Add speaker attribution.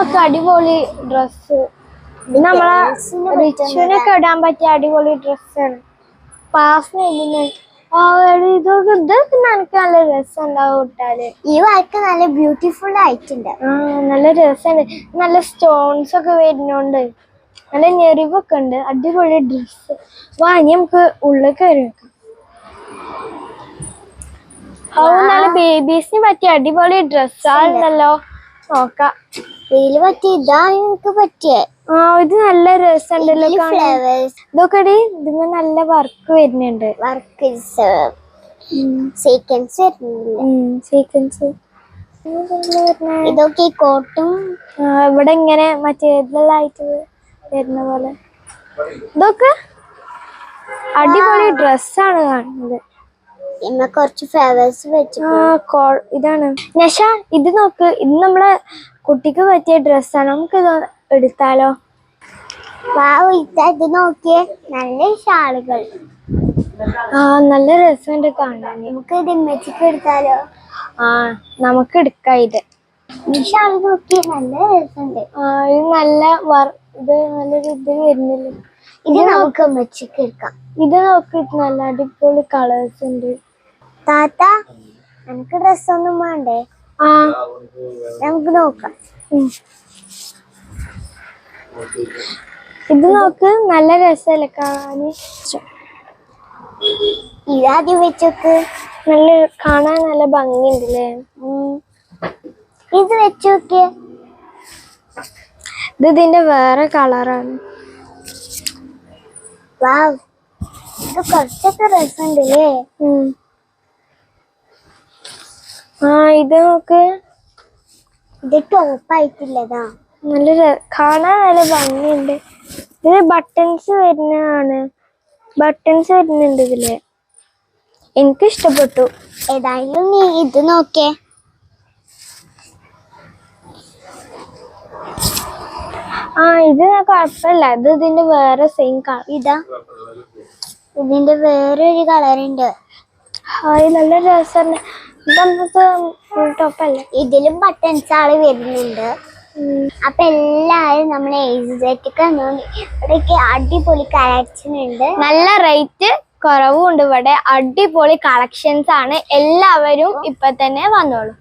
Speaker 1: നോക്ക അടിപൊളി ഡ്രസ്. നമ്മളെ റിച്ചുവിനൊക്കെ ഇടാൻ പറ്റിയ അടിപൊളി ഡ്രസ്സാണ്. പാസിന് ഇതൊക്കെ എനിക്ക് നല്ല രസം ഉണ്ടാവും ഇട്ടാല്.
Speaker 2: ഈ വർക്ക് നല്ല ബ്യൂട്ടിഫുൾ ആയിട്ടുണ്ട്.
Speaker 1: നല്ല രസമുണ്ട്. നല്ല സ്റ്റോൺസ് ഒക്കെ വരുന്നോണ്ട് നല്ല ഞെറിവൊക്കെ ഉണ്ട്. അടിപൊളി ഡ്രസ്. വാങ്ങി നമുക്ക് ഉള്ളിൽ കയറി വെക്കാം. നല്ല ബേബീസിന് പറ്റിയ അടിപൊളി ഡ്രസ്സാണല്ലോ. നോക്കാം
Speaker 2: ഇതില് പറ്റിയ ഇതാണ് എനിക്ക് പറ്റിയേ.
Speaker 1: ഇത് നല്ല രസമുണ്ടല്ലോ. ഇതൊക്കെ ഇതിന് നല്ല വർക്ക് വരുന്നുണ്ട്.
Speaker 2: വർക്ക് സീക്വൻസ്
Speaker 1: സീക്വൻസ്
Speaker 2: ഇതൊക്കെ കോട്ടും
Speaker 1: ഇവിടെ ഇങ്ങനെ മറ്റേ ഇതെല്ലാം ആയിട്ട് വരുന്ന പോലെ. ഇതൊക്കെ അടിപൊളി ഡ്രസ്സാണ് കാണുന്നത്.
Speaker 2: കുറച്ച് ഫ്ലവേഴ്സ് വെച്ച്
Speaker 1: ഇതാണ് നഷ. ഇത് നോക്ക്, ഇത് നമ്മളെ കുട്ടിക്ക് പറ്റിയ ഡ്രസ്സാണ്. നമുക്ക് ഇത് എടുത്താലോ?
Speaker 2: ഇത് നോക്കിയേ, നല്ല ഷാളുകൾ.
Speaker 1: നല്ല രസമുണ്ട് കാണാൻ.
Speaker 2: നമുക്ക് ഇത് ഇമ്മച്ചിക്ക് എടുത്താലോ?
Speaker 1: നമുക്ക് എടുക്കാം. ഇത്
Speaker 2: ഈ ഷാള് നോക്കിയേ, നല്ല രസമുണ്ട്.
Speaker 1: ഇത് നല്ല ഇത് നല്ലൊരു ഇത് വരുന്നില്ല.
Speaker 2: ഇത് നമുക്ക് ഇമ്മച്ചിക്ക് എടുക്കാം.
Speaker 1: ഇത് നോക്കി, നല്ല അടിപൊളി കളേഴ്സ് ഉണ്ട്.
Speaker 2: താത്ത, നമുക്ക് ഡ്രസ്സൊന്നും വേണ്ടേ? നമുക്ക് നോക്കാം.
Speaker 1: ഇത് നോക്ക്, നല്ല രസമല്ലേ കാണാന്.
Speaker 2: ഇതാദ്യം വെച്ചോക്ക്.
Speaker 1: നല്ല കാണാൻ നല്ല ഭംഗിയുണ്ടല്ലേ.
Speaker 2: ഇത് വെച്ചോക്കെ.
Speaker 1: ഇത് ഇതിന്റെ വേറെ കളറാണ്.
Speaker 2: വാവ്, ഇത് കുറച്ചൊക്കെ രസമുണ്ടല്ലേ.
Speaker 1: ഇത് നോക്ക്,
Speaker 2: ഇത് ടോപ്പായിട്ടില്ലതാ.
Speaker 1: നല്ല കാണാൻ നല്ല ഭംഗിയുണ്ട്. ഇതില് ബട്ടൺസ് വരുന്നതാണ്. ബട്ടൺസ് വരുന്നുണ്ട് ഇതില്. എനിക്ക് ഇഷ്ടപ്പെട്ടു.
Speaker 2: ഏതായാലും നീ ഇത് നോക്കേ.
Speaker 1: ഇത് കുഴപ്പമില്ല. ഇത് ഇതിന്റെ വേറെ സെയിം കളർ.
Speaker 2: ഇതാ, ഇതിന്റെ വേറൊരു കളറുണ്ട്.
Speaker 1: നല്ല രസമുണ്ട്. ഇത് നമുക്ക് ഫുൾ ടോപ്പല്ലേ.
Speaker 2: ഇതിലും ബട്ടൺസ് ആള് വരുന്നുണ്ട്. അപ്പൊ എല്ലാരും നമ്മളെ ഇവിടേക്ക് അടിപൊളി കളക്ഷൻ ഉണ്ട്.
Speaker 1: നല്ല റേറ്റ് കുറവും ഉണ്ട് ഇവിടെ. അടിപൊളി കളക്ഷൻസ് ആണ്. എല്ലാവരും ഇപ്പൊ തന്നെ വന്നോളൂ.